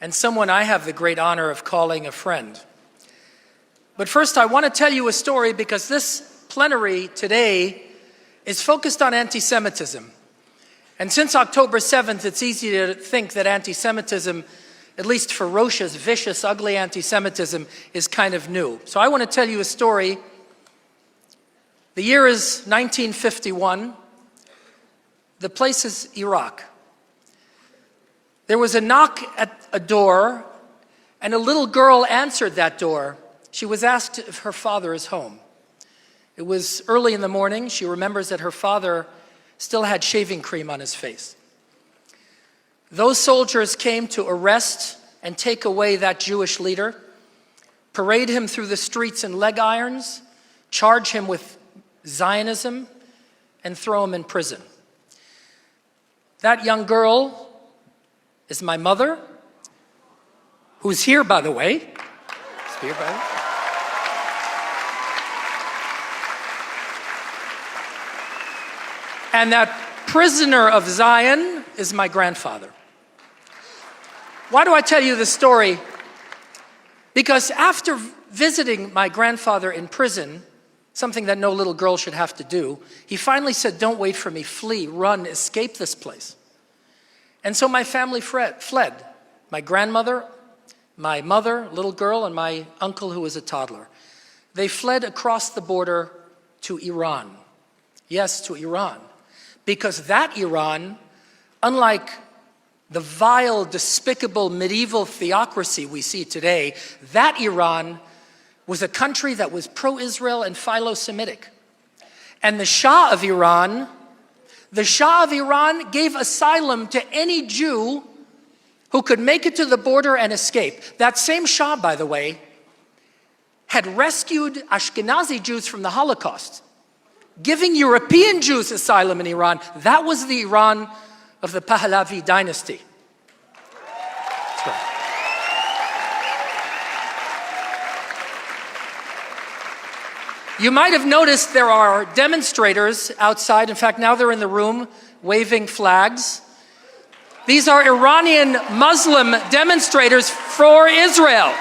and someone I have the great honor of calling a friend. But first, I want to tell you a story because this plenary today is focused on anti-Semitism. And since October 7th, it's easy to think that anti-Semitism, at least ferocious, vicious, ugly anti-Semitism, is kind of new. So I want to tell you a story. The year is 1951. The place is Iraq. There was a knock at a door, and a little girl answered that door. She was asked if her father is home. It was early in the morning. She remembers that her father still had shaving cream on his face. Those soldiers came to arrest and take away that Jewish leader, parade him through the streets in leg irons, charge him with Zionism, and throw him in prison. That young girl is my mother, who's here, by the way. She's here, by the way. And that prisoner of Zion is my grandfather. Why do I tell you this story? Because after visiting my grandfather in prison, something that no little girl should have to do, he finally said, "Don't wait for me, flee, run, escape this place." And so my family fled. My grandmother, my mother, little girl, and my uncle who was a toddler. They fled across the border to Iran. Yes, to Iran. Because that Iran, unlike the vile, despicable medieval theocracy we see today, that Iran was a country that was pro-Israel and philo-Semitic. And the Shah of Iran gave asylum to any Jew who could make it to the border and escape. That same Shah, by the way, had rescued Ashkenazi Jews from the Holocaust, giving European Jews asylum in Iran. That was the Iran of the Pahlavi dynasty. That's right. You might have noticed there are demonstrators outside. In fact, now they're in the room waving flags. These are Iranian Muslim demonstrators for Israel.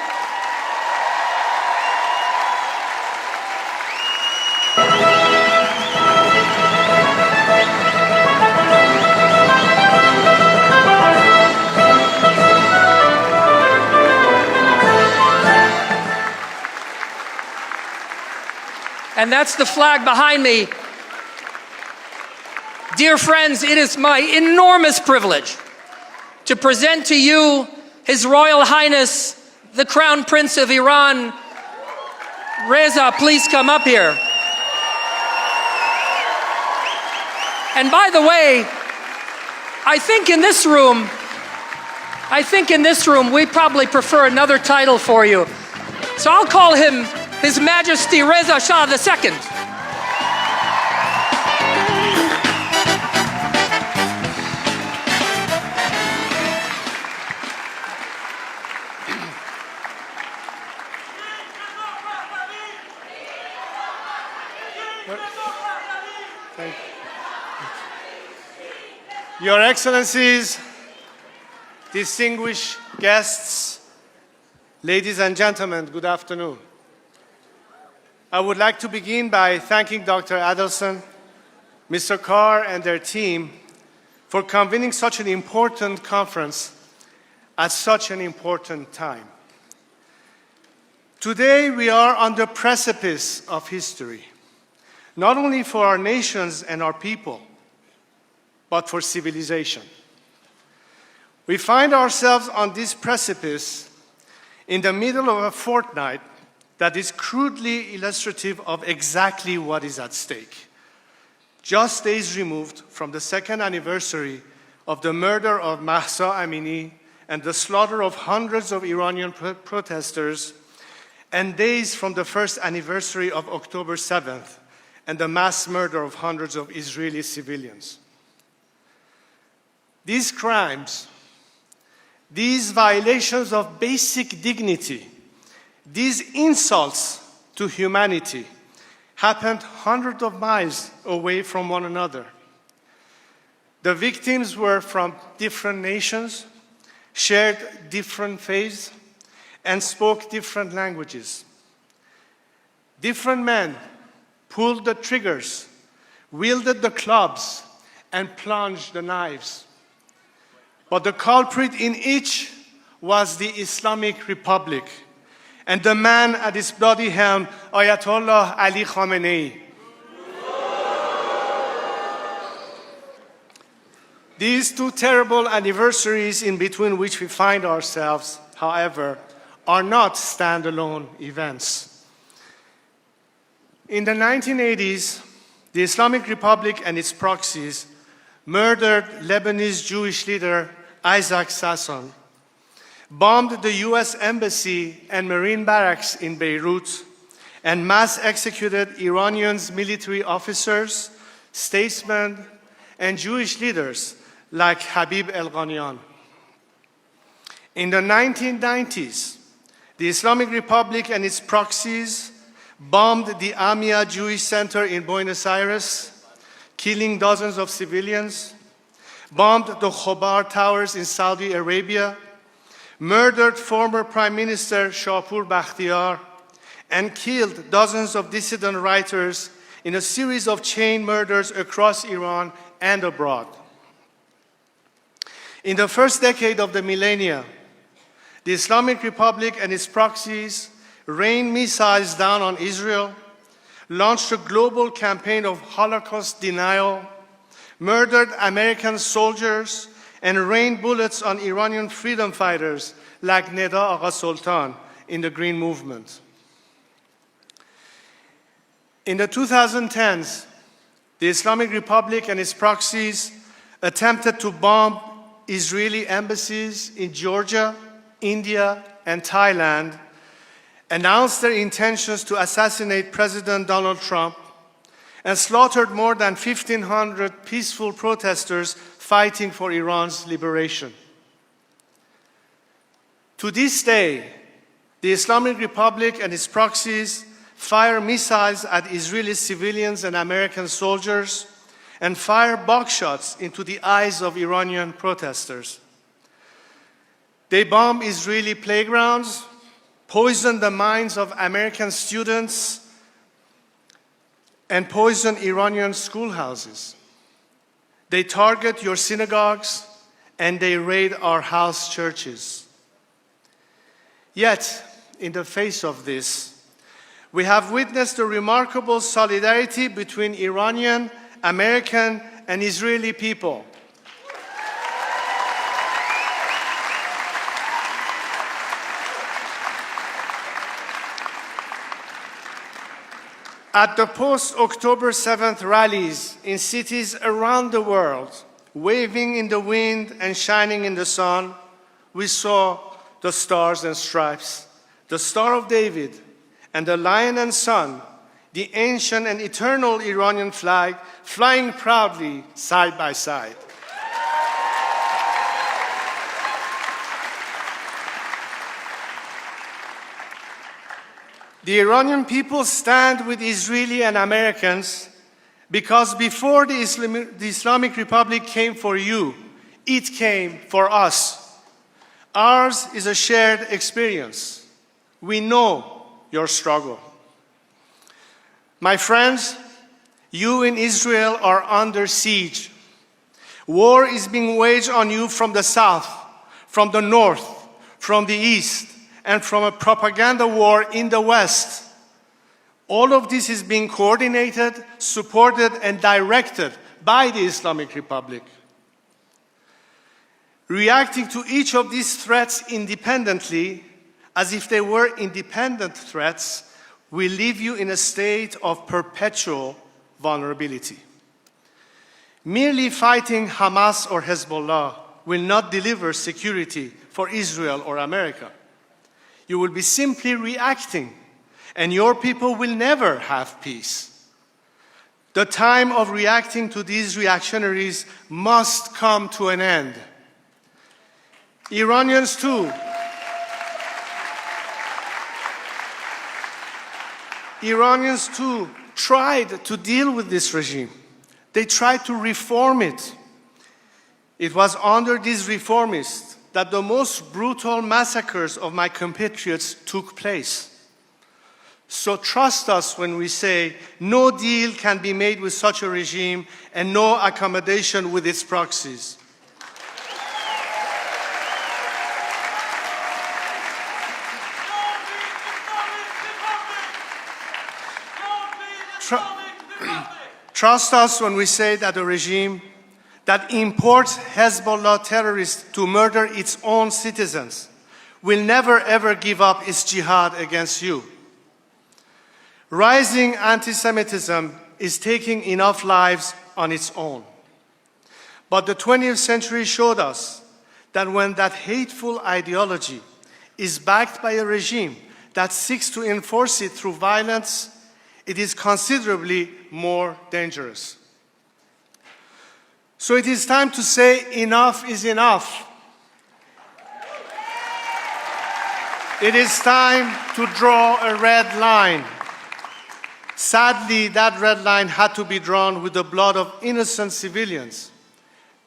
And that's the flag behind me. Dear friends, it is my enormous privilege to present to you His Royal Highness, the Crown Prince of Iran. Reza, please come up here. And by the way, I think in this room, we probably prefer another title for you. So I'll call him His Majesty Reza Shah II. Your Excellencies, distinguished guests, ladies and gentlemen, good afternoon. I would like to begin by thanking Dr. Adelson, Mr. Carr, and their team for convening such an important conference at such an important time. Today, we are on the precipice of history, not only for our nations and our people, but for civilization. We find ourselves on this precipice in the middle of a fortnight that is crudely illustrative of exactly what is at stake. Just days removed from the second anniversary of the murder of Mahsa Amini and the slaughter of hundreds of Iranian protesters, and days from the first anniversary of October 7th and the mass murder of hundreds of Israeli civilians. These crimes, these violations of basic dignity, these insults to humanity happened hundreds of miles away from one another. The victims were from different nations, shared different faiths, and spoke different languages. Different men pulled the triggers, wielded the clubs, and plunged the knives. But the culprit in each was the Islamic Republic, and the man at its bloody helm, Ayatollah Ali Khamenei. These two terrible anniversaries in between which we find ourselves, however, are not standalone events. In the 1980s, the Islamic Republic and its proxies murdered Lebanese Jewish leader Isaac Sasson, bombed the US Embassy and Marine barracks in Beirut, and mass executed Iranians' military officers, statesmen, and Jewish leaders like Habib El-Ghanian. In the 1990s, the Islamic Republic and its proxies bombed the Amia Jewish Center in Buenos Aires, killing dozens of civilians, bombed the Khobar Towers in Saudi Arabia, murdered former Prime Minister Shapur Bakhtiar, and killed dozens of dissident writers in a series of chain murders across Iran and abroad. In the first decade of the millennia, the Islamic Republic and its proxies rained missiles down on Israel, launched a global campaign of Holocaust denial, murdered American soldiers, and rained bullets on Iranian freedom fighters like Neda Agha Sultan in the Green Movement. In the 2010s, the Islamic Republic and its proxies attempted to bomb Israeli embassies in Georgia, India, and Thailand, announced their intentions to assassinate President Donald Trump, and slaughtered more than 1,500 peaceful protesters fighting for Iran's liberation. To this day, the Islamic Republic and its proxies fire missiles at Israeli civilians and American soldiers, and fire buckshots into the eyes of Iranian protesters. They bomb Israeli playgrounds, poison the minds of American students, and poison Iranian schoolhouses. They target your synagogues, and they raid our house churches. Yet, in the face of this, we have witnessed a remarkable solidarity between Iranian, American, and Israeli people. At the post-October 7th rallies in cities around the world, waving in the wind and shining in the sun, we saw the stars and stripes, the Star of David, and the Lion and Sun, the ancient and eternal Iranian flag, flying proudly side by side. The Iranian people stand with Israeli and Americans because before the Islamic Republic came for you, it came for us. Ours is a shared experience. We know your struggle. My friends, you in Israel are under siege. War is being waged on you from the south, from the north, from the east, and from a propaganda war in the West. All of this is being coordinated, supported, and directed by the Islamic Republic. Reacting to each of these threats independently, as if they were independent threats, will leave you in a state of perpetual vulnerability. Merely fighting Hamas or Hezbollah will not deliver security for Israel or America. You will be simply reacting, and your people will never have peace. The time of reacting to these reactionaries must come to an end. Iranians too tried to deal with this regime. They tried to reform it. It was under these reformists that the most brutal massacres of my compatriots took place. So trust us when we say no deal can be made with such a regime and no accommodation with its proxies. Trust us when we say that a regime that imports Hezbollah terrorists to murder its own citizens will never ever give up its jihad against you. Rising anti-Semitism is taking enough lives on its own. But the 20th century showed us that when that hateful ideology is backed by a regime that seeks to enforce it through violence, it is considerably more dangerous. So it is time to say enough is enough. It is time to draw a red line. Sadly, that red line had to be drawn with the blood of innocent civilians.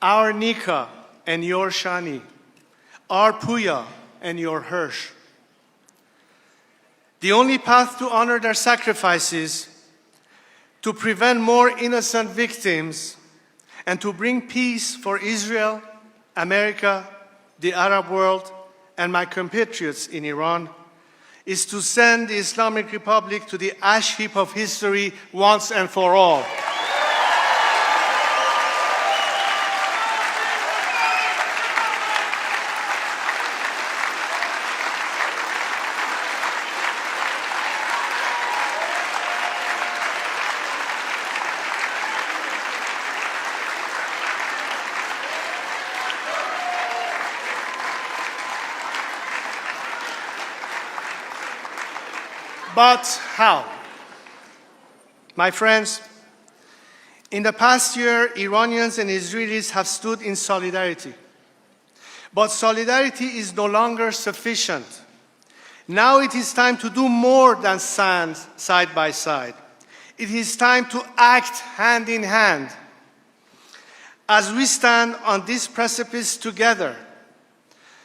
Our Nika and your Shani, our Puya and your Hirsch. The only path to honor their sacrifices, to prevent more innocent victims, and to bring peace for Israel, America, the Arab world, and my compatriots in Iran, is to send the Islamic Republic to the ash heap of history once and for all. But how? My friends, in the past year, Iranians and Israelis have stood in solidarity. But solidarity is no longer sufficient. Now it is time to do more than stand side by side. It is time to act hand in hand. As we stand on this precipice together,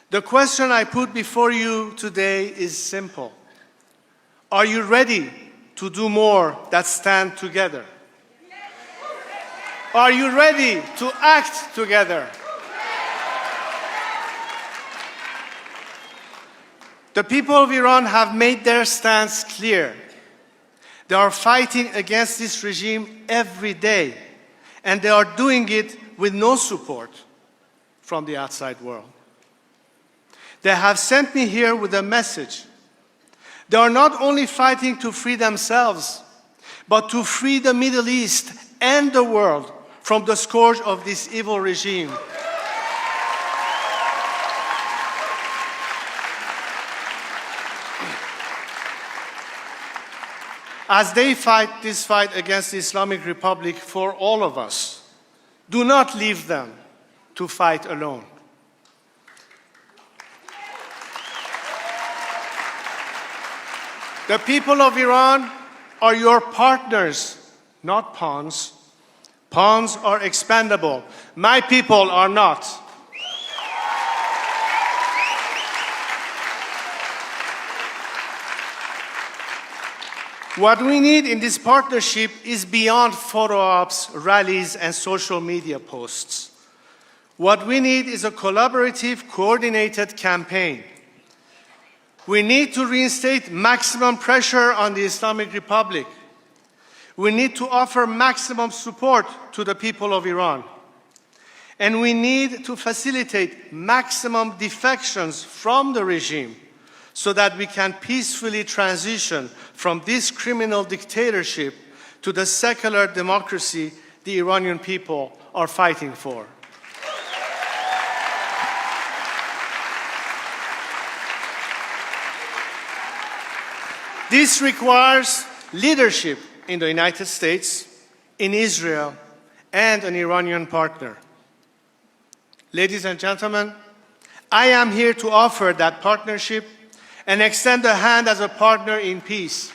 the question I put before you today is simple. Are you ready to do more that stand together? Are you ready to act together? The people of Iran have made their stance clear. They are fighting against this regime every day, and they are doing it with no support from the outside world. They have sent me here with a message. They are not only fighting to free themselves, but to free the Middle East and the world from the scourge of this evil regime. As they fight this fight against the Islamic Republic for all of us, do not leave them to fight alone. The people of Iran are your partners, not pawns. Pawns are expendable. My people are not. What we need in this partnership is beyond photo ops, rallies, and social media posts. What we need is a collaborative, coordinated campaign. We need to reinstate maximum pressure on the Islamic Republic. We need to offer maximum support to the people of Iran. And we need to facilitate maximum defections from the regime so that we can peacefully transition from this criminal dictatorship to the secular democracy the Iranian people are fighting for. This requires leadership in the United States, in Israel, and an Iranian partner. Ladies and gentlemen, I am here to offer that partnership and extend a hand as a partner in peace.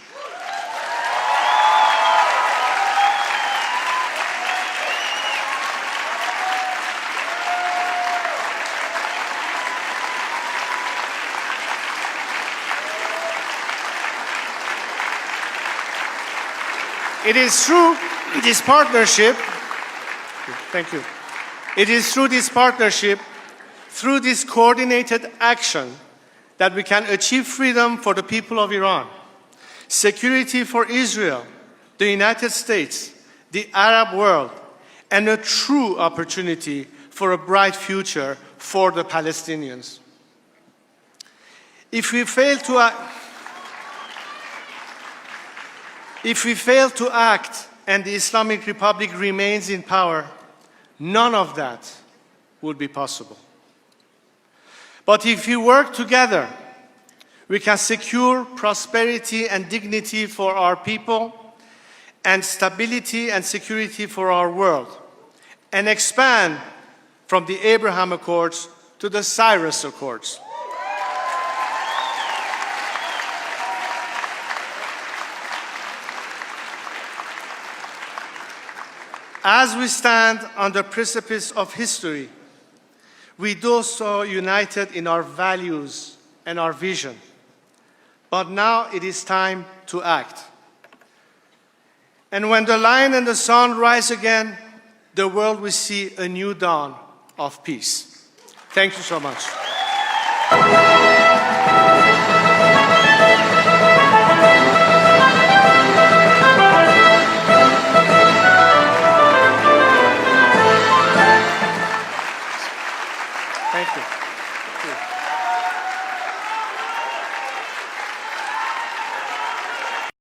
It is through this partnership, thank you. It is through this partnership, through this coordinated action, that we can achieve freedom for the people of Iran, security for Israel, the United States, the Arab world, and a true opportunity for a bright future for the Palestinians. If we fail to act and the Islamic Republic remains in power, none of that would be possible. But if we work together, we can secure prosperity and dignity for our people and stability and security for our world, and expand from the Abraham Accords to the Cyrus Accords. As we stand on the precipice of history, we do so united in our values and our vision. But now it is time to act. And when the lion and the sun rise again, the world will see a new dawn of peace. Thank you so much.